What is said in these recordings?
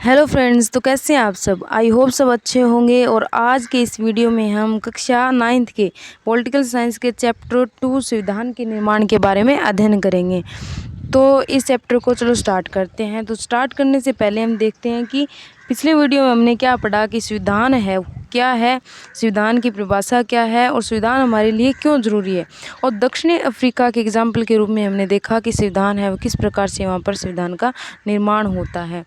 Hello friends, तो कैसे हैं आप सब। आई होप सब अच्छे होंगे। और आज के इस वीडियो में हम कक्षा 9th के पॉलिटिकल साइंस के चैप्टर 2 संविधान के निर्माण के बारे में अध्ययन करेंगे। तो इस चैप्टर को चलो स्टार्ट करते हैं। तो स्टार्ट करने से पहले हम देखते हैं कि पिछले वीडियो में हमने क्या पढ़ा कि संविधान है क्या है, संविधान की परिभाषा क्या है और संविधान हमारे लिए क्यों ज़रूरी है। और दक्षिणी अफ्रीका के एग्जाम्पल के रूप में हमने देखा कि संविधान है वो किस प्रकार से वहाँ पर संविधान का निर्माण होता है।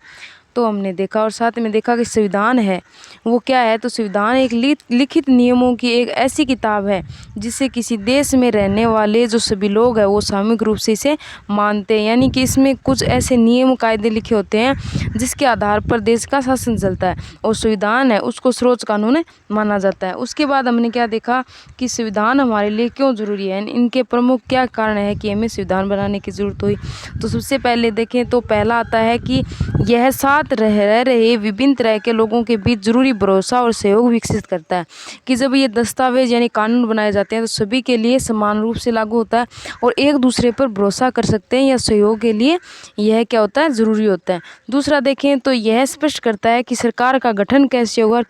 तो हमने देखा और साथ में देखा कि संविधान है वो क्या है। तो संविधान एक लिखित नियमों की एक ऐसी किताब है जिसे किसी देश में रहने वाले जो सभी लोग हैं वो सामूहिक रूप से इसे मानते हैं। यानी कि इसमें कुछ ऐसे नियम कायदे लिखे होते हैं जिसके आधार पर देश का शासन चलता है और संविधान है उसको सर्वोच्च कानून माना जाता है। उसके बाद हमने क्या देखा कि संविधान हमारे लिए क्यों ज़रूरी है, इनके प्रमुख क्या कारण है कि हमें संविधान बनाने की ज़रूरत हुई। तो सबसे पहले देखें तो पहला आता है कि यह साथ रह रहे विभिन्न तरह के लोगों के बीच जरूरी भरोसा और सहयोग विकसित करता है। कि जब ये दस्तावेज यानी कानून बनाए जाते हैं तो सभी के लिए समान रूप से लागू होता है और एक दूसरे पर भरोसा कर सकते हैं या सहयोग के लिए यह क्या होता है, ज़रूरी होता है। दूसरा देखें तो यह स्पष्ट करता है कि सरकार का गठन कैसे होगा और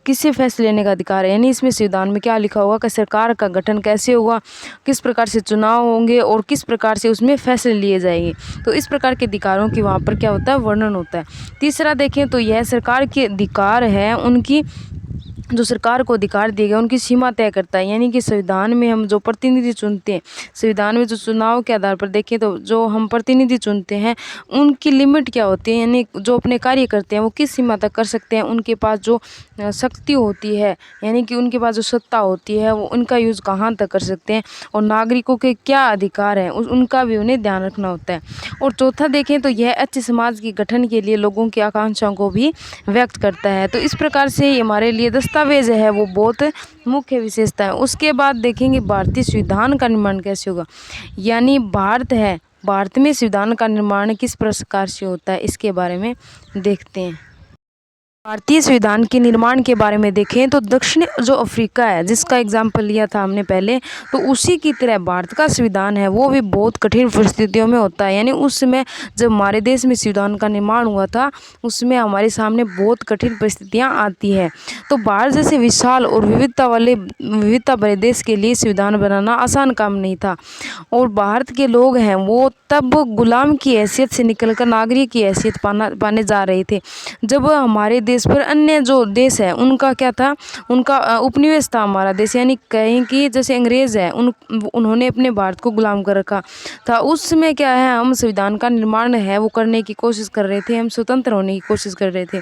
किससे फैसले लेने का अधिकार है। यानी इसमें संविधान में क्या लिखा होगा कि सरकार का गठन कैसे होगा, किस प्रकार से चुनाव होंगे और किस प्रकार से उसमें फैसले लिए जाएंगे। तो इस प्रकार के अधिकारों की वहाँ पर क्या होता है, वर्णन होता है। तीसरा देखें तो यह सरकार के अधिकार है उनकी जो सरकार को अधिकार दिए गए उनकी सीमा तय करता है। यानी कि संविधान में हम जो प्रतिनिधि चुनते हैं, संविधान में जो चुनाव के आधार पर देखें तो जो हम प्रतिनिधि चुनते हैं उनकी लिमिट क्या होती है, यानी जो अपने कार्य करते हैं वो किस सीमा तक कर सकते हैं, उनके पास जो शक्ति होती है यानी कि उनके पास जो सत्ता होती है वो उनका यूज़ कहाँ तक कर सकते हैं और नागरिकों के क्या अधिकार हैं उनका भी उन्हें ध्यान रखना होता है। और चौथा देखें तो यह अच्छे समाज के गठन के लिए लोगों की आकांक्षाओं को भी व्यक्त करता है। तो इस प्रकार से हमारे लिए दस्तावेज है वो बहुत मुख्य विशेषता है। उसके बाद देखेंगे भारतीय संविधान का निर्माण कैसे होगा। यानी भारत में संविधान का निर्माण किस प्रकार से होता है इसके बारे में देखते हैं। भारतीय संविधान के निर्माण के बारे में देखें तो दक्षिण जो अफ्रीका है जिसका एग्जाम्पल लिया था हमने पहले, तो उसी की तरह भारत का संविधान है वो भी बहुत कठिन परिस्थितियों में होता है। यानी उस समय जब हमारे देश में संविधान का निर्माण हुआ था उसमें हमारे सामने बहुत कठिन परिस्थितियां आती है। तो भारत जैसे विशाल और विविधता भरे देश के लिए संविधान बनाना आसान काम नहीं था। और भारत के लोग हैं वो तब गुलाम की हैसियत से निकलकर नागरिक की हैसियत पाने जा रहे थे। जब हमारे देश पर अन्य जो देश है उनका क्या था, उनका उपनिवेश था हमारा देश। यानी कहें कि जैसे अंग्रेज़ है उन्होंने अपने भारत को गुलाम कर रखा था। उस समय क्या है, हम संविधान का निर्माण है वो करने की कोशिश कर रहे थे, हम स्वतंत्र होने की कोशिश कर रहे थे।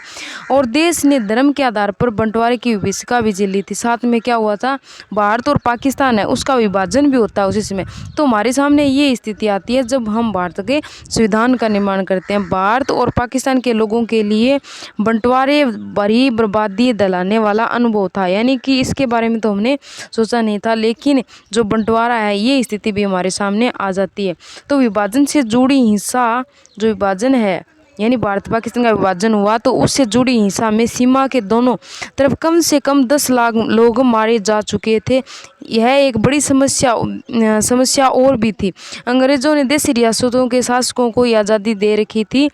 और देश ने धर्म के आधार पर बंटवारे की विभीषिका भी झेली थी। साथ में क्या हुआ था, भारत और पाकिस्तान है उसका विभाजन भी होता है उसी समय। तो हमारे सामने ये स्थिति आती है जब हम भारत के संविधान का निर्माण करते हैं। भारत और पाकिस्तान के लोगों के लिए बंटवारे बड़ी बर्बादी दिलाने वाला अनुभव था। यानी कि इसके बारे में तो हमने सोचा नहीं था, लेकिन जो बंटवारा है ये स्थिति भी हमारे सामने आ जाती है। तो विभाजन से जुड़ी हिंसा जो विभाजन है यानी भारत पाकिस्तान का विभाजन हुआ तो उससे जुड़ी हिंसा में सीमा के दोनों तरफ कम से कम 10 लाख लोग मारे जा चुके थे। यह एक बड़ी समस्या और भी थी। अंग्रेज़ों ने देशी रियासतों के शासकों को आज़ादी दे रखी थी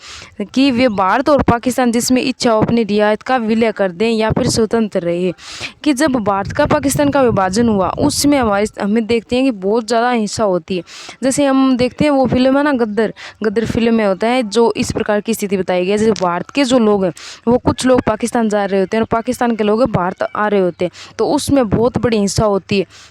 कि वे भारत और पाकिस्तान जिसमें इच्छा हो अपनी रियायत का विलय कर दें या फिर स्वतंत्र रहे। कि जब भारत का पाकिस्तान का विभाजन हुआ उसमें हमें देखते हैं कि बहुत ज़्यादा हिंसा होती है। जैसे हम देखते हैं वो फिल्म है ना गदर फिल्म में होता है जो इस प्रकार की स्थिति बताई गई है। जैसे भारत के जो लोग हैं वो कुछ लोग पाकिस्तान जा रहे होते हैं और पाकिस्तान के लोग भारत आ रहे होते हैं, तो उसमें बहुत बड़ी हिंसा होती है।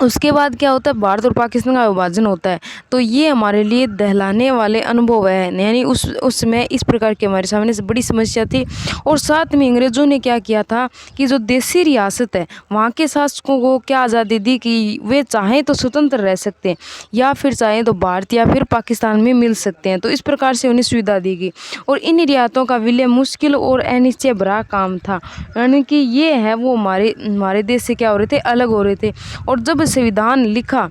उसके बाद क्या होता है, भारत और पाकिस्तान का विभाजन होता है। तो ये हमारे लिए दहलाने वाले अनुभव है। यानी उसमें इस प्रकार की हमारे सामने से बड़ी समस्या थी। और साथ में अंग्रेज़ों ने क्या किया था कि जो देशी रियासत है वहाँ के शासकों को क्या आज़ादी दी कि वे चाहें तो स्वतंत्र रह सकते हैं या फिर चाहें तो भारत या फिर पाकिस्तान में मिल सकते हैं। तो इस प्रकार से उन्हें सुविधा दी गई और इन रियायतों का विलय मुश्किल और अनिश्चय भरा काम था। यानी कि ये है वो हमारे देश से क्या हो रहे थे, अलग हो रहे थे। और जब संविधान लिखा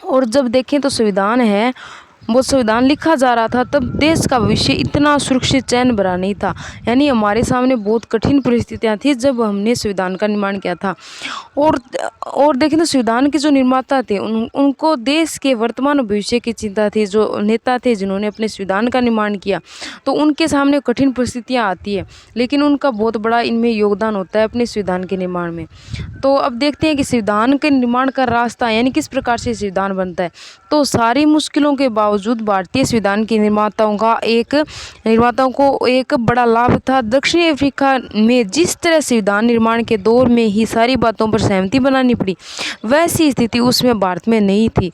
और जब देखें तो संविधान है वो संविधान लिखा जा रहा था तब देश का भविष्य इतना सुरक्षित चैन भरा नहीं था। यानी हमारे सामने बहुत कठिन परिस्थितियां थी जब हमने संविधान का निर्माण किया था। और और देखें तो संविधान के जो निर्माता थे उनको देश के वर्तमान और भविष्य की चिंता थी। जो नेता थे जिन्होंने अपने संविधान का निर्माण किया तो उनके सामने कठिन परिस्थितियां आती है, लेकिन उनका बहुत बड़ा इनमें योगदान होता है अपने संविधान के निर्माण में। तो अब देखते हैं कि संविधान के निर्माण का रास्ता यानी किस प्रकार से संविधान बनता है। तो सारी मुश्किलों के बावजूद भारतीय संविधान के निर्माताओं को एक बड़ा लाभ था। दक्षिणी अफ्रीका में जिस तरह संविधान निर्माण के दौर में ही सारी बातों पर सहमति बनानी पड़ी, वैसी स्थिति उसमें भारत में नहीं थी।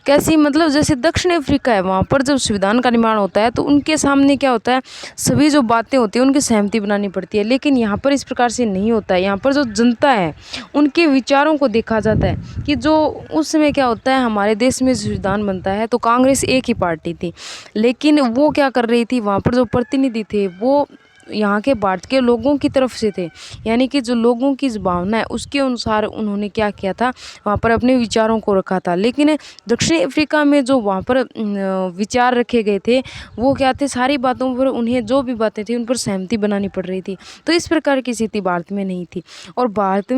कैसी, मतलब जैसे दक्षिण अफ्रीका है, वहाँ पर जब संविधान का निर्माण होता है तो उनके सामने क्या होता है, सभी जो बातें होती हैं उनकी सहमति बनानी पड़ती है। लेकिन यहाँ पर इस प्रकार से नहीं होता है। यहाँ पर जो जनता है उनके विचारों को देखा जाता है कि जो उस समय क्या होता है, हमारे देश में संविधान बनता है तो कांग्रेस एक ही पार्टी थी, लेकिन वो क्या कर रही थी, वहाँ पर जो प्रतिनिधि थे वो यहाँ के भारत के लोगों की तरफ से थे। यानी कि जो लोगों की भावना है उसके अनुसार उन्होंने क्या किया था, वहाँ पर अपने विचारों को रखा था। लेकिन दक्षिण अफ्रीका में जो वहाँ पर विचार रखे गए थे वो क्या थे, सारी बातों पर उन्हें जो भी बातें थी उन पर सहमति बनानी पड़ रही थी। तो इस प्रकार की स्थिति भारत में नहीं थी। और भारत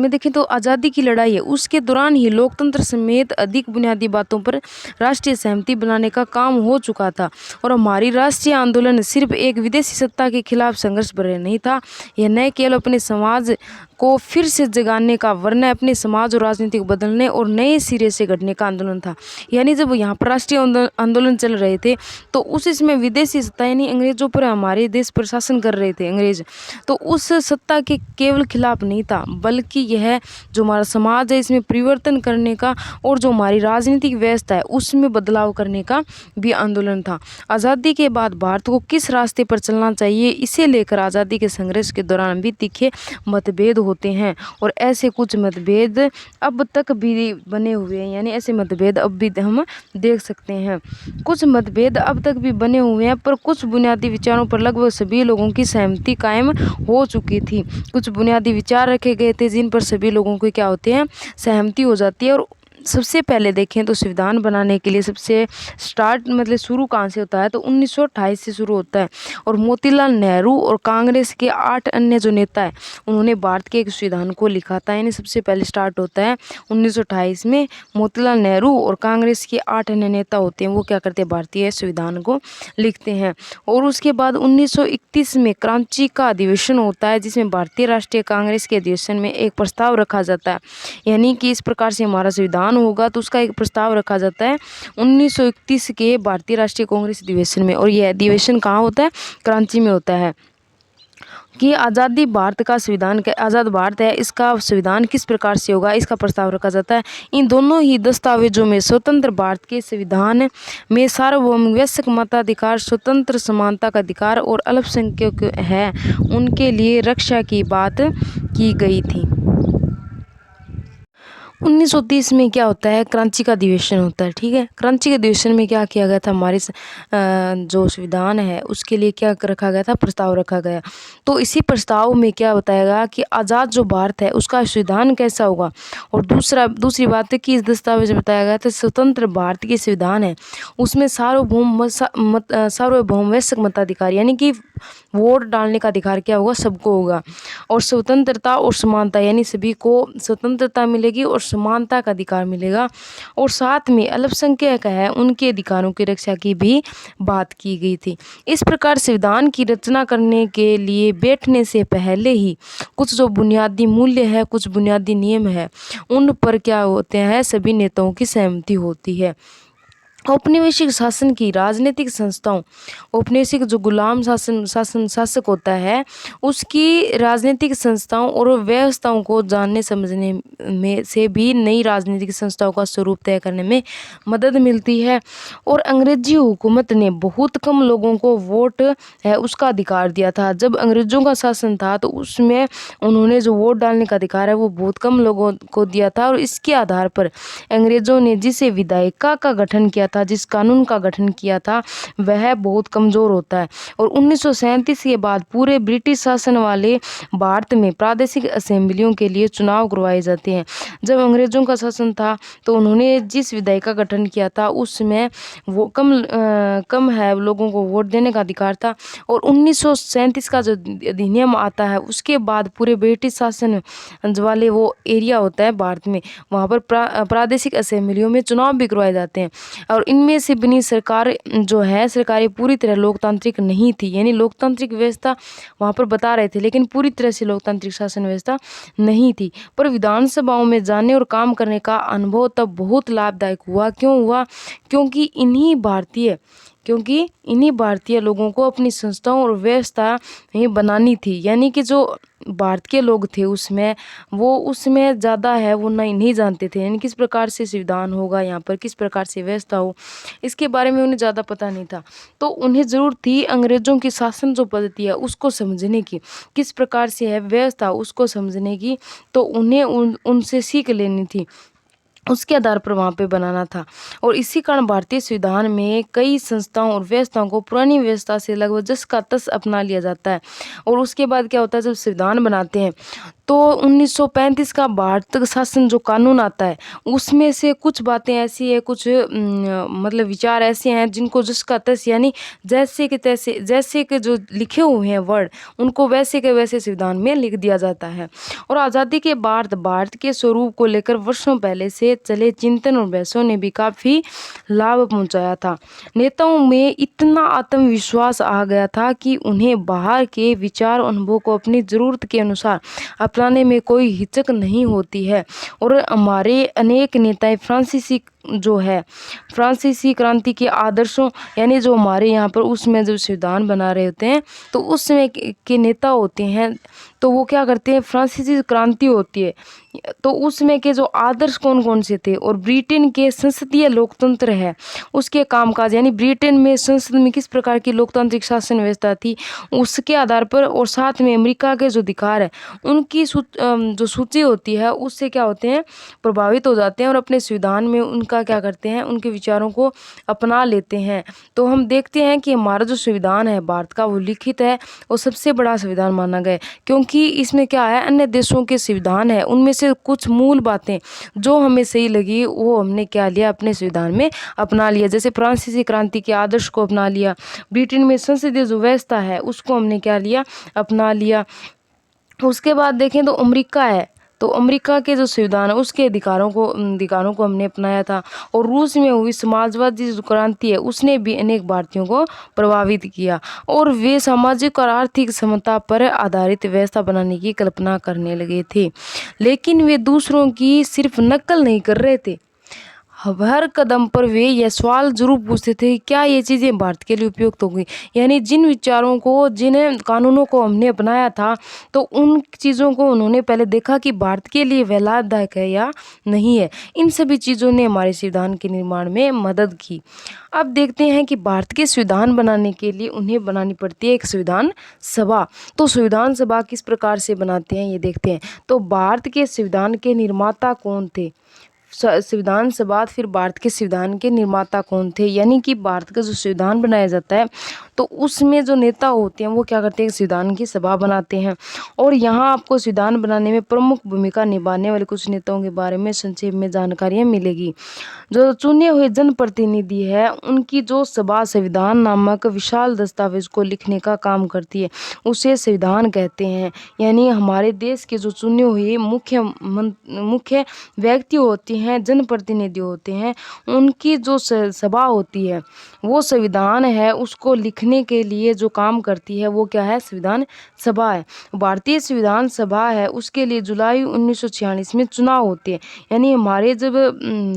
में देखें तो आज़ादी की लड़ाई है उसके दौरान ही लोकतंत्र समेत अधिक बुनियादी बातों पर राष्ट्रीय सहमति बनाने का काम हो चुका था। और हमारी राष्ट्रीय आंदोलन सिर्फ एक विदेशी सत्ता के खिलाफ संघर्ष भरे नहीं था, यह न केवल अपने समाज को फिर से जगाने का, वरना अपने समाज और राजनीति को बदलने और नए सिरे से गढ़ने का आंदोलन था। यानी जब यहाँ पर राष्ट्रीय आंदोलन चल रहे थे तो उस इसमें विदेशी सत्ता यानी अंग्रेजों पर हमारे देश पर शासन कर रहे थे अंग्रेज, तो उस सत्ता के केवल खिलाफ नहीं था, बल्कि यह जो हमारा समाज है इसमें परिवर्तन करने का और जो हमारी राजनीतिक व्यवस्था है उसमें बदलाव करने का भी आंदोलन था। आज़ादी के बाद भारत को किस रास्ते पर चलना चाहिए, इसे लेकर आज़ादी के संघर्ष के दौरान भी तीखे मतभेद होते हैं। और ऐसे कुछ मतभेद अब तक भी बने हुए हैं, यानी ऐसे मतभेद अब भी हम देख सकते हैं। कुछ मतभेद अब तक भी बने हुए हैं, पर कुछ बुनियादी विचारों पर लगभग सभी लोगों की सहमति कायम हो चुकी थी। कुछ बुनियादी विचार रखे गए थे जिन पर सभी लोगों को क्या होते हैं, सहमति हो जाती है। और सबसे पहले देखें तो संविधान बनाने के लिए सबसे मतलब शुरू कहाँ से होता है, तो 1928 से शुरू होता है। और मोतीलाल नेहरू और कांग्रेस के 8 अन्य जो नेता है उन्होंने भारत के एक संविधान को लिखा था। यानी सबसे पहले स्टार्ट होता है 1928 में। मोतीलाल नेहरू और कांग्रेस के 8 अन्य नेता होते हैं, वो क्या करते हैं, भारतीय संविधान को लिखते हैं। और उसके बाद 1931 में कराची का अधिवेशन होता है जिसमें भारतीय राष्ट्रीय कांग्रेस के अधिवेशन में एक प्रस्ताव रखा जाता है, यानी कि इस प्रकार से हमारा संविधान होगा, तो उसका एक प्रस्ताव रखा जाता है 1931 के भारतीय राष्ट्रीय कांग्रेस अधिवेशन में। और यह अधिवेशन कहाँ होता है, कराची में होता है। कि आज़ादी भारत का संविधान, आज़ाद भारत है इसका संविधान किस प्रकार से होगा, इसका प्रस्ताव रखा जाता है। इन दोनों ही दस्तावेजों में स्वतंत्र भारत के संविधान में सार्वभौम वयस्क मताधिकार, स्वतंत्र समानता का अधिकार और अल्पसंख्यक है उनके लिए रक्षा की बात की गई थी। 1930 में क्या होता है, कराची का अधिवेशन होता है। ठीक है, कराची के अधिवेशन में क्या किया गया था, हमारे जो संविधान है उसके लिए क्या रखा गया था, प्रस्ताव रखा गया। तो इसी प्रस्ताव में क्या बताएगा कि आज़ाद जो भारत है उसका संविधान कैसा होगा। और दूसरी बात है कि इस दस्तावेज में बताया गया था स्वतंत्र भारत के संविधान है उसमें सार्वभौम वयस्क मताधिकार, यानी कि वोट डालने का अधिकार क्या होगा, सबको होगा। और स्वतंत्रता और समानता, यानी सभी को स्वतंत्रता मिलेगी और समानता का अधिकार मिलेगा। और साथ में अल्पसंख्यक है उनके अधिकारों की रक्षा की भी बात की गई थी। इस प्रकार संविधान की रचना करने के लिए बैठने से पहले ही कुछ जो बुनियादी मूल्य है, कुछ बुनियादी नियम है, उन पर क्या होते हैं, सभी नेताओं की सहमति होती है। औपनिवेशिक शासन की राजनीतिक संस्थाओं, औपनिवेशिक जो गुलाम शासक होता है उसकी राजनीतिक संस्थाओं और व्यवस्थाओं को जानने समझने में से भी नई राजनीतिक संस्थाओं का स्वरूप तय करने में मदद मिलती है। और अंग्रेजी हुकूमत ने बहुत कम लोगों को वोट है उसका अधिकार दिया था। जब अंग्रेजों का शासन था तो उसमें उन्होंने जो वोट डालने का अधिकार है वो बहुत कम लोगों को दिया था। और इसके आधार पर अंग्रेजों ने जिसे विधायिका का गठन किया था, जिस कानून का गठन किया था, वह बहुत कमज़ोर होता है। और 1937 के बाद पूरे ब्रिटिश शासन वाले भारत में प्रादेशिक असेंबलियों के लिए चुनाव करवाए जाते हैं। जब अंग्रेज़ों का शासन था तो उन्होंने जिस विधायी का गठन किया था उसमें वो कम है लोगों को वोट देने का अधिकार था। और 1937 का जो अधिनियम आता है उसके बाद पूरे ब्रिटिश शासन वाले वो एरिया होता है भारत में, वहाँ पर प्रादेशिक असेंबलियों में चुनाव भी करवाए जाते हैं। और इनमें से बनी सरकार जो है, सरकारें पूरी तरह लोकतांत्रिक नहीं थी, यानी लोकतांत्रिक व्यवस्था वहाँ पर बता रहे थे लेकिन पूरी तरह से लोकतांत्रिक शासन व्यवस्था नहीं थी। पर विधानसभाओं में जाने और काम करने का अनुभव तब बहुत लाभदायक हुआ। क्यों हुआ? क्योंकि इन्हीं भारतीय लोगों को अपनी संस्थाओं और व्यवस्था ही बनानी थी, यानी कि जो भारत के लोग थे उसमें ज़्यादा है वो नहीं जानते थे, यानी किस प्रकार से संविधान होगा, यहाँ पर किस प्रकार से व्यवस्था हो, इसके बारे में उन्हें ज़्यादा पता नहीं था। तो उन्हें ज़रूरत थी अंग्रेज़ों की शासन जो पद्धति है उसको समझने की, किस प्रकार से है व्यवस्था उसको समझने की, तो उन्हें उनसे सीख लेनी थी, उसके आधार पर वहाँ पे बनाना था। और इसी कारण भारतीय संविधान में कई संस्थाओं और व्यवस्थाओं को पुरानी व्यवस्था से लगभग जस का तस अपना लिया जाता है। और उसके बाद क्या होता है, जब संविधान बनाते हैं तो 1935 का भारत शासन जो कानून आता है उसमें से कुछ बातें ऐसी है, कुछ मतलब विचार ऐसे हैं जिनको जिसका तस यानी जैसे कि जो लिखे हुए हैं वर्ड उनको वैसे के वैसे संविधान में लिख दिया जाता है। और आज़ादी के बाद भारत के स्वरूप को लेकर वर्षों पहले से चले चिंतन और बहसों ने भी काफ़ी लाभ पहुंचाया था। नेताओं में इतना आत्मविश्वास आ गया था कि उन्हें बाहर के विचार अनुभव को अपनी ज़रूरत के अनुसार अपनाने में कोई हिचक नहीं होती है। और हमारे अनेक नेताएं फ्रांसीसी क्रांति के आदर्शों, यानी जो हमारे यहाँ पर उसमें जो संविधान बना रहे होते हैं तो उसमें के नेता होते हैं, तो वो क्या करते हैं, फ्रांसीसी क्रांति होती है तो उसमें के जो आदर्श कौन कौन से थे, और ब्रिटेन के संसदीय लोकतंत्र है उसके कामकाज, यानी ब्रिटेन में संसद में किस प्रकार की लोकतांत्रिक शासन व्यवस्था थी उसके आधार पर, और साथ में अमेरिका के जो अधिकार है उनकी जो सूची होती है उससे क्या होते हैं, प्रभावित हो जाते हैं और अपने संविधान में उनका क्या करते हैं, उनके विचारों को अपना लेते हैं। तो हम देखते हैं कि हमारा जो संविधान है भारत का वो लिखित है और सबसे बड़ा संविधान माना गया है, क्योंकि इसमें क्या है, अन्य देशों के संविधान है उनमें से कुछ मूल बातें जो हमें सही लगी वो हमने क्या लिया, अपने संविधान में अपना लिया। जैसे फ्रांसीसी क्रांति के आदर्श को अपना लिया, ब्रिटेन में संसदीय जो व्यवस्था है उसको हमने क्या लिया, अपना लिया। उसके बाद देखें तो अमेरिका है, तो अमेरिका के जो संविधान है उसके अधिकारों को हमने अपनाया था। और रूस में हुई समाजवादी जो क्रांति है उसने भी अनेक भारतीयों को प्रभावित किया, और वे सामाजिक और आर्थिक समता पर आधारित व्यवस्था बनाने की कल्पना करने लगे थे। लेकिन वे दूसरों की सिर्फ नकल नहीं कर रहे थे, हर कदम पर वे यह सवाल जरूर पूछते थे कि क्या ये चीज़ें भारत के लिए उपयुक्त होंगी, यानी जिन विचारों को, जिन कानूनों को हमने अपनाया था तो उन चीज़ों को उन्होंने पहले देखा कि भारत के लिए वह लाभदायक है या नहीं है। इन सभी चीज़ों ने हमारे संविधान के निर्माण में मदद की। अब देखते हैं कि भारत के संविधान बनाने के लिए उन्हें बनानी पड़ती है एक संविधान सभा। तो संविधान सभा किस प्रकार से बनाते हैं ये देखते हैं। तो भारत के संविधान के निर्माता कौन थे, संविधान से बाद फिर भारत के संविधान के निर्माता कौन थे, यानी कि भारत का जो संविधान बनाया जाता है तो उसमें जो नेता होते हैं वो क्या करते हैं, संविधान की सभा बनाते हैं। और यहाँ आपको संविधान बनाने में प्रमुख भूमिका निभाने वाले कुछ नेताओं के बारे में संक्षेप में जानकारियाँ मिलेगी। जो चुने हुए जनप्रतिनिधि है उनकी जो सभा संविधान नामक विशाल दस्तावेज को लिखने का काम करती है, उसे संविधान कहते हैं। यानी हमारे देश के जो चुने हुए मुख्य व्यक्ति होते हैं, जनप्रतिनिधि होते हैं, उनकी जो सभा होती है वो संविधान है उसको लिखने के लिए जो काम करती है वो क्या है, संविधान सभा है। भारतीय संविधान सभा है उसके लिए जुलाई 1946 में चुनाव होते हैं। यानी हमारे जब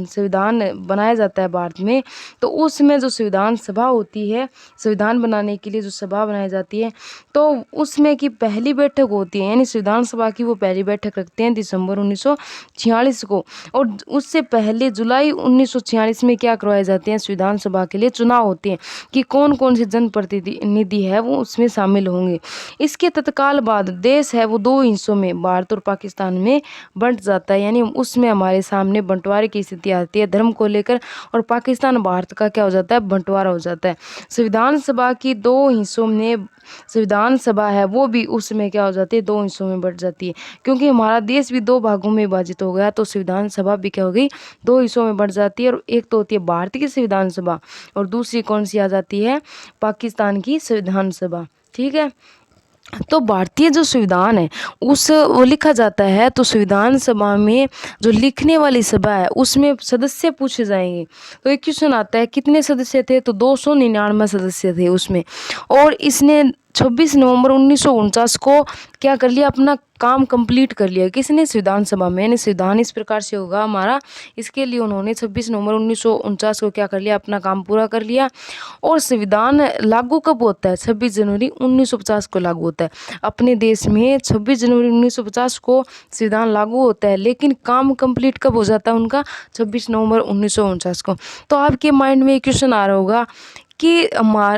संविधान बनाया जाता है भारत में तो उसमें जो संविधान सभा होती है, संविधान बनाने के लिए जो सभा बनाई जाती है तो उसमें की पहली बैठक होती है, यानी संविधान सभा की वो पहली बैठक रखते हैं दिसंबर 1946 को। और उससे पहले जुलाई 1946 में क्या करवाए जाते हैं, संविधान सभा के लिए चुनाव होते हैं कि कौन कौन से जनप्रतिनिधि है वो उसमें शामिल होंगे। इसके तत्काल बाद देश है वो दो हिस्सों में, भारत और पाकिस्तान में बंट जाता है। यानी उसमें हमारे सामने बंटवारे की स्थिति आती है धर्म को लेकर, और पाकिस्तान भारत का क्या हो जाता है, बंटवारा हो जाता है। संविधान सभा की दो हिस्सों में, संविधान सभा है वो भी उसमें क्या हो जाती है, दो हिस्सों में बंट जाती है। क्योंकि हमारा देश भी दो भागों में विभाजित हो गया, तो संविधान सभा भी क्या हो गई, दो हिस्सों में बंट जाती है। और एक तो होती है भारत की संविधान सभा, और दूसरी कौन सी आ जाती है, पाकिस्तान की संविधान सभा। ठीक है, तो भारतीय जो संविधान है उस वो लिखा जाता है, तो संविधान सभा में जो लिखने वाली सभा है उसमें सदस्य पूछे जाएंगे। तो एक क्वेश्चन आता है कितने सदस्य थे, तो 299 सदस्य थे उसमें। और इसने 26 नवंबर 1949 को क्या कर लिया, अपना काम कंप्लीट कर लिया। किसने, संविधान सभा में। यानी संविधान इस प्रकार से होगा हमारा, इसके लिए उन्होंने 26 नवंबर 1949 को क्या कर लिया, अपना काम पूरा कर लिया। और संविधान लागू कब होता है, 26 जनवरी 1950 को लागू होता है। अपने देश में 26 जनवरी 1950 को संविधान लागू होता है, लेकिन काम कंप्लीट कब हो जाता है उनका, 26 नवंबर 1949 को। तो आपके माइंड में एक क्वेश्चन आ रहा होगा कि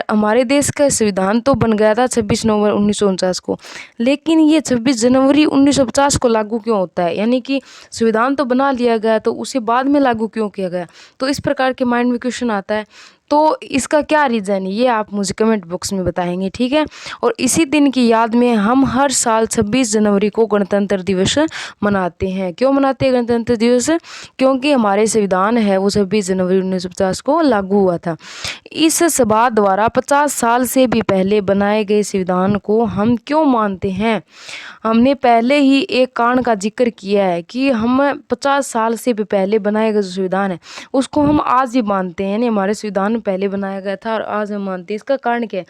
हमारे देश का संविधान तो बन गया था 26 नवंबर 1949 को, लेकिन ये 26 जनवरी 1950 को लागू क्यों होता है। यानी कि संविधान तो बना लिया गया, तो उसे बाद में लागू क्यों किया गया। तो इस प्रकार के माइंड में क्वेश्चन आता है। तो इसका क्या रीज़न है, ये आप मुझे कमेंट बॉक्स में बताएंगे। ठीक है, और इसी दिन की याद में हम हर साल 26 जनवरी को गणतंत्र दिवस मनाते हैं। क्यों मनाते हैं गणतंत्र दिवस, क्योंकि हमारे संविधान है वो 26 जनवरी 1950 को लागू हुआ था। इस सभा द्वारा 50 साल से भी पहले बनाए गए संविधान को हम क्यों मानते हैं। हमने पहले ही एक कारण का जिक्र किया है कि हम 50 साल से भी पहले बनाए गए जो संविधान है उसको हम आज भी मानते हैं। यानी हमारे संविधान पहले बनाया गया था और आज हम मानते हैं। इसका कारण क्या है,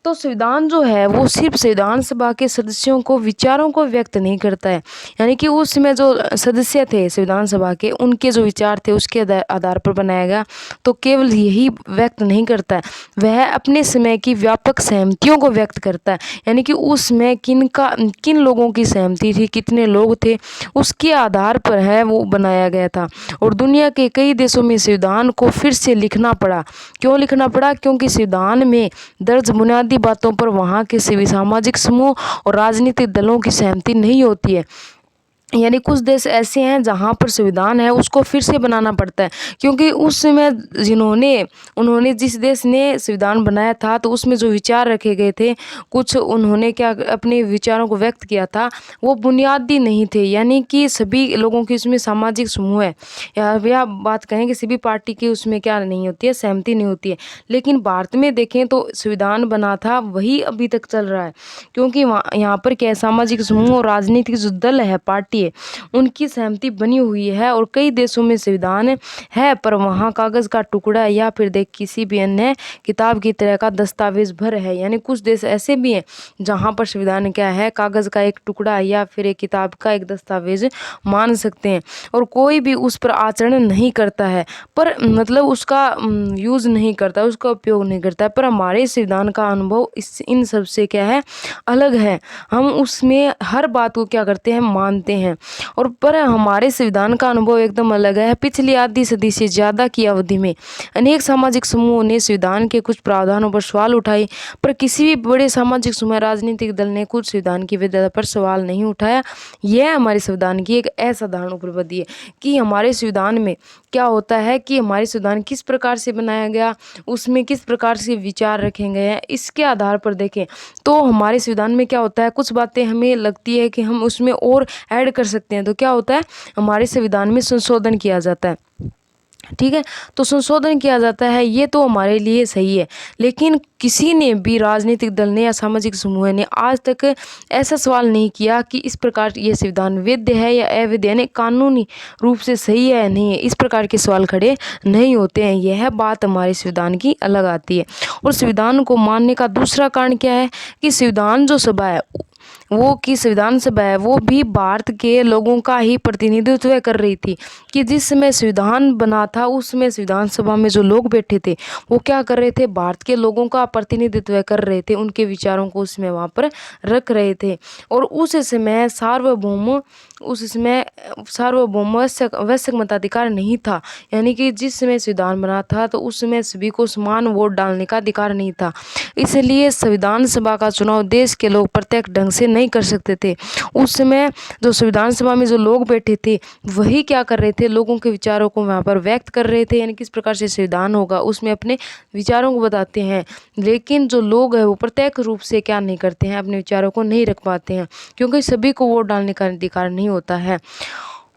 तो संविधान जो है वो सिर्फ संविधान सभा के सदस्यों को विचारों को व्यक्त नहीं करता है। यानी कि उसमें जो सदस्य थे संविधान सभा के, उनके जो विचार थे उसके आधार पर बनाया गया। तो केवल यही व्यक्त नहीं करता है, वह अपने समय की व्यापक सहमतियों को व्यक्त करता है। यानी कि उसमें किन लोगों की सहमति थी, कितने लोग थे, उसके आधार पर है वो बनाया गया था। और दुनिया के कई देशों में संविधान को फिर से लिखना पड़ा। क्यों लिखना पड़ा, क्योंकि संविधान में दर्ज बुनियादी बातों पर वहाँ के सभी सामाजिक समूह और राजनीतिक दलों की सहमति नहीं होती है। यानी कुछ देश ऐसे हैं जहाँ पर संविधान है उसको फिर से बनाना पड़ता है, क्योंकि उस समय उन्होंने जिस देश ने संविधान बनाया था तो उसमें जो विचार रखे गए थे, कुछ उन्होंने क्या अपने विचारों को व्यक्त किया था वो बुनियादी नहीं थे। यानी कि सभी लोगों की उसमें सामाजिक समूह है, या बात कहें कि सभी पार्टी की उसमें क्या नहीं होती है, सहमति नहीं होती है। लेकिन भारत में देखें तो संविधान बना था वही अभी तक चल रहा है, क्योंकि यहाँ पर क्या सामाजिक समूह और राजनीतिक जो दल है, पार्टी है, उनकी सहमति बनी हुई है। और कई देशों में संविधान है पर वहाँ कागज का टुकड़ा या फिर किसी भी अन्य किताब की तरह का दस्तावेज भर है। यानी कुछ देश ऐसे भी हैं जहाँ पर संविधान क्या है, कागज का एक टुकड़ा या फिर एक किताब का एक दस्तावेज मान सकते हैं, और कोई भी उस पर आचरण नहीं करता है, पर मतलब उसका यूज़ नहीं करता, उसका उपयोग नहीं करता है। पर हमारे संविधान का अनुभव इन सब से क्या है, अलग है। हम उसमें हर बात को क्या करते हैं, मानते हैं। और पर हमारे संविधान का अनुभव एकदम अलग है। पिछली आधी सदी से ज़्यादा की अवधि में अनेक सामाजिक समूहों ने संविधान के कुछ प्रावधानों पर सवाल उठाए, पर किसी भी बड़े सामाजिक समूह राजनीतिक दल ने कुछ संविधान की वैधता पर सवाल नहीं उठाया। यह हमारे संविधान की एक असाधारण उपलब्धि है कि हमारे संविधान में क्या होता है कि हमारे संविधान किस प्रकार से बनाया गया, उसमें किस प्रकार से विचार रखे गए हैं, इसके आधार पर देखें तो हमारे संविधान में क्या होता है, कुछ बातें हमें लगती है कि हम उसमें और ऐड कर सकते हैं। तो क्या होता है, हमारे संविधान में संशोधन किया जाता है। ठीक है, तो संशोधन किया जाता है, ये तो हमारे लिए सही है। लेकिन किसी ने भी राजनीतिक दल ने या सामाजिक समूह ने आज तक ऐसा सवाल नहीं किया कि इस प्रकार ये संविधान वैध है या अवैध, यानी कानूनी रूप से सही है या नहीं है। इस प्रकार के सवाल खड़े नहीं होते हैं। यह बात हमारे संविधान की अलग आती है। और संविधान को मानने का दूसरा कारण क्या है कि संविधान जो सभा है संविधान सभा है वो भी भारत के लोगों का ही प्रतिनिधित्व कर रही थी। कि जिस समय संविधान बना था उस समय संविधान सभा में जो लोग बैठे थे वो क्या कर रहे थे, भारत के लोगों का प्रतिनिधित्व कर रहे थे, उनके विचारों को उसमें वहाँ पर रख रहे थे। और उस समय सार्वभौम उस समय सार्वभौमवश्यक मताधिकार नहीं था, यानी कि जिस समय संविधान बना था तो उस समय सभी को समान वोट डालने का अधिकार नहीं था। इसलिए संविधान सभा का चुनाव देश के लोग प्रत्यक्ष ढंग से नहीं कर सकते थे। उस समय जो संविधान सभा में जो लोग बैठे थे वही क्या कर रहे थे, लोगों के विचारों को वहाँ पर व्यक्त कर रहे थे, यानी किस प्रकार से संविधान होगा उसमें अपने विचारों को बताते हैं। लेकिन जो लोग हैं वो प्रत्यक्ष रूप से क्या नहीं करते हैं, अपने विचारों को नहीं रख पाते हैं, क्योंकि सभी को वोट डालने का अधिकार नहीं होता है।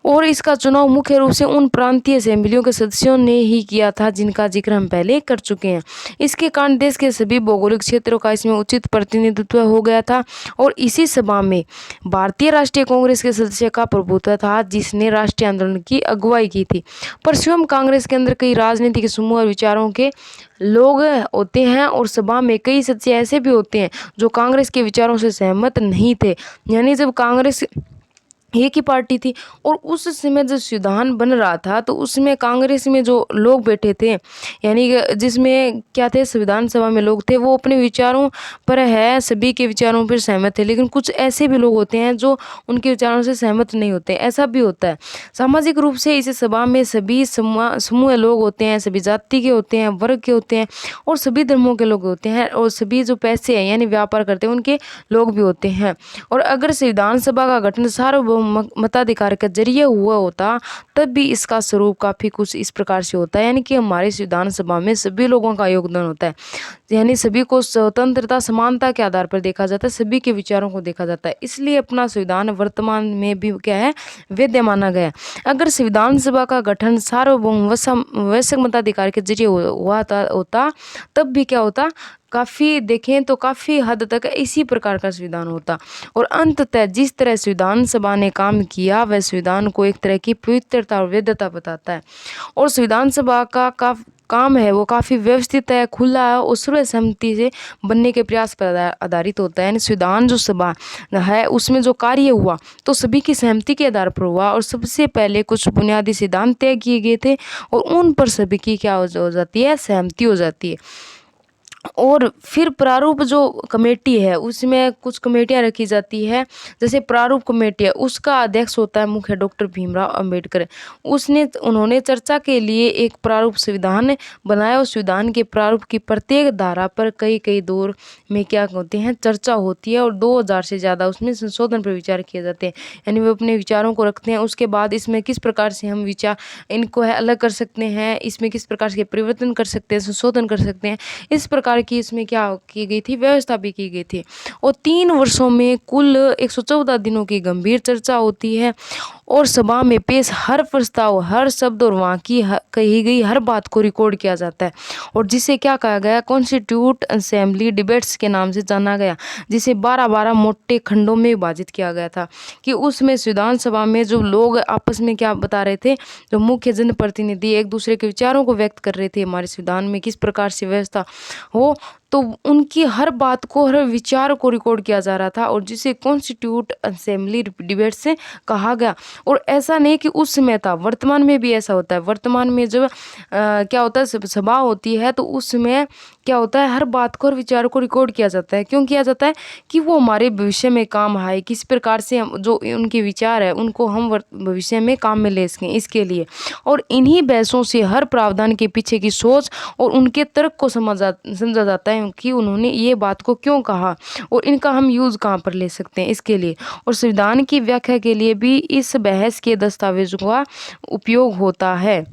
और इसका चुनाव मुख्य रूप से उन प्रांतीय असेंबलियों के सदस्यों ने ही किया था जिनका जिक्र हम पहले कर चुके हैं। इसके कारण देश के सभी भौगोलिक क्षेत्रों का इसमें उचित प्रतिनिधित्व हो गया था। और इसी सभा में भारतीय राष्ट्रीय कांग्रेस के सदस्य का प्रभुत्व था, जिसने राष्ट्रीय आंदोलन की अगुवाई की थी। पर स्वयं कांग्रेस के अंदर कई राजनीतिक समूह और विचारों के लोग होते हैं और सभा में कई सदस्य ऐसे भी होते हैं जो कांग्रेस के विचारों से सहमत नहीं थे। यानी जब कांग्रेस एक ही पार्टी थी और उस समय जब संविधान बन रहा था तो उसमें कांग्रेस में जो लोग बैठे थे, यानी कि जिसमें क्या थे, संविधान सभा में लोग थे, वो अपने विचारों पर है, सभी के विचारों पर सहमत थे। लेकिन कुछ ऐसे भी लोग होते हैं जो उनके विचारों से सहमत नहीं होते, ऐसा भी होता है। सामाजिक रूप से इस सभा में सभी समूह लोग होते हैं, सभी जाति के होते हैं, वर्ग के होते हैं और सभी धर्मों के लोग होते हैं, और सभी जो पैसे हैं यानी व्यापार करते हैं उनके लोग भी होते हैं। और अगर संविधान सभा का गठन सार्वभौम मताधिकार के जरिए हुआ होता तब भी इसका स्वरूप काफ़ी कुछ इस प्रकार से होता है, यानी कि हमारी संविधान सभा में सभी लोगों का योगदान होता है, यानी सभी को स्वतंत्रता समानता के आधार पर देखा जाता है, सभी के विचारों को देखा जाता है। इसलिए अपना संविधान वर्तमान में भी क्या है, वैध माना गया। अगर संविधान सभा का गठन सार्वभौम वैश्विक मताधिकार के जरिए हुआ होता तब भी क्या होता, काफ़ी देखें तो काफ़ी हद तक इसी प्रकार का संविधान होता। और अंततः जिस तरह संविधान सभा ने काम किया वह संविधान को एक तरह की पवित्रता और वैधता बताता है। और संविधान सभा का काम है वो काफ़ी व्यवस्थित है, खुला है और सर्वसम्मति से बनने के प्रयास पर आधारित होता है। यानी संविधान जो सभा है उसमें जो कार्य हुआ तो सभी की सहमति के आधार पर हुआ, और सबसे पहले कुछ बुनियादी सिद्धांत तय किए गए थे और उन पर सभी की क्या हो जाती है, सहमति हो जाती है। और फिर प्रारूप जो कमेटी है उसमें कुछ कमेटियां रखी जाती है, जैसे प्रारूप कमेटी है उसका अध्यक्ष होता है मुख्य डॉक्टर भीमराव अंबेडकर। उन्होंने चर्चा के लिए एक प्रारूप संविधान बनाया और संविधान के प्रारूप की प्रत्येक धारा पर कई दौर में क्या होते हैं, चर्चा होती है और 2000 से ज़्यादा उसमें संशोधन पर विचार किए जाते हैं। यानी वे अपने विचारों को रखते हैं, उसके बाद इसमें किस प्रकार से हम विचार इनको है अलग कर सकते हैं, इसमें किस प्रकार से परिवर्तन कर सकते हैं, संशोधन कर सकते हैं, इस प्रकार की इसमें क्या की गई थी, व्यवस्था भी की गई थी। और 3 वर्षों में कुल 114 दिनों की गंभीर चर्चा होती है और सभा में पेश हर प्रस्ताव, हर शब्द और वहाँ की कही गई हर बात को रिकॉर्ड किया जाता है, और जिसे क्या कहा गया, कॉन्स्टिट्यूट असेंबली डिबेट्स के नाम से जाना गया, जिसे 12 मोटे खंडों में विभाजित किया गया था। कि उसमें संविधान सभा में जो लोग आपस में क्या बता रहे थे, जो मुख्य जनप्रतिनिधि एक दूसरे के विचारों को व्यक्त कर रहे थे, हमारे संविधान में किस प्रकार से व्यवस्था हो, तो उनकी हर बात को, हर विचार को रिकॉर्ड किया जा रहा था, और जिसे कॉन्स्टिट्यूट असेंबली डिबेट से कहा गया। और ऐसा नहीं कि उस समय था, वर्तमान में भी ऐसा होता है। वर्तमान में जब क्या होता है, सभा होती है तो उस समय क्या होता है, हर बात को, हर विचार को रिकॉर्ड किया जाता है। क्यों किया जाता है, कि वो हमारे भविष्य में काम आए, किस प्रकार से हम जो उनके विचार है उनको हम भविष्य में काम में ले सकें, इसके लिए। और इन्हीं बहसों से हर प्रावधान के पीछे की सोच और उनके तर्क को समझा जाता है कि उन्होंने ये बात को क्यों कहा और इनका हम यूज़ कहाँ पर ले सकते हैं, इसके लिए। और संविधान की व्याख्या के लिए भी इस बहस के दस्तावेजों का उपयोग होता है।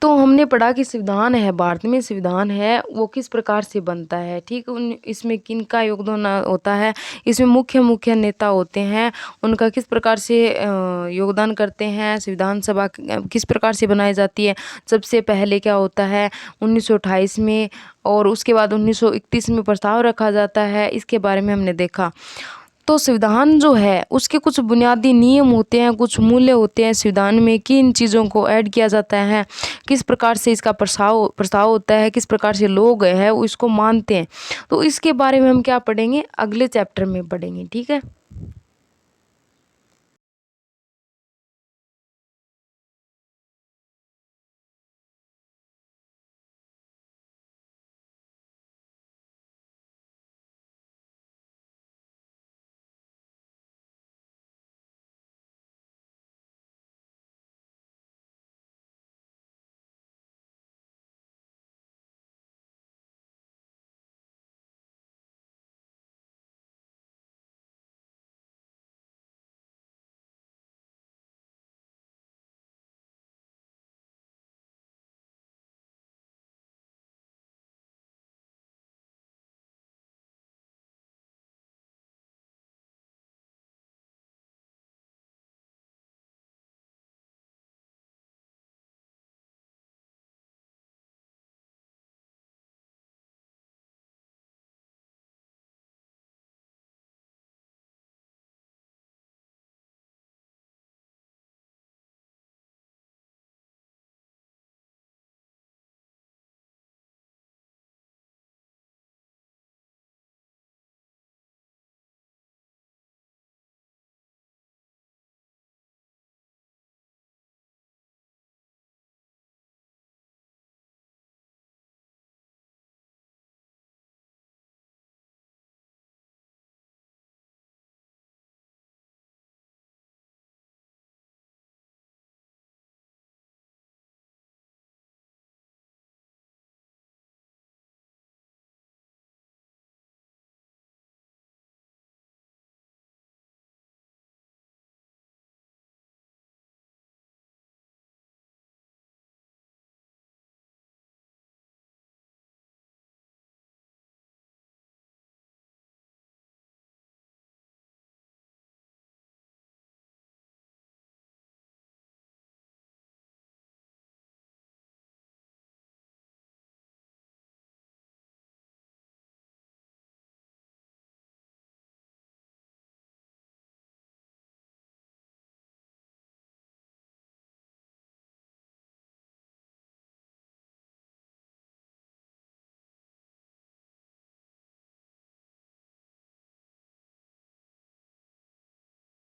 तो हमने पढ़ा कि संविधान है, भारत में संविधान है वो किस प्रकार से बनता है, ठीक। इसमें किन का योगदान होता है, इसमें मुख्य नेता होते हैं, उनका किस प्रकार से योगदान करते हैं, संविधान सभा किस प्रकार से बनाई जाती है। सबसे पहले क्या होता है 1928 में, और उसके बाद 1931 में प्रस्ताव रखा जाता है, इसके बारे में हमने देखा। तो संविधान जो है उसके कुछ बुनियादी नियम होते हैं, कुछ मूल्य होते हैं संविधान में, किन चीज़ों को ऐड किया जाता है, किस प्रकार से इसका प्रस्ताव होता है, किस प्रकार से लोग हैं वो इसको मानते हैं। तो इसके बारे में हम क्या पढ़ेंगे, अगले चैप्टर में पढ़ेंगे, ठीक है।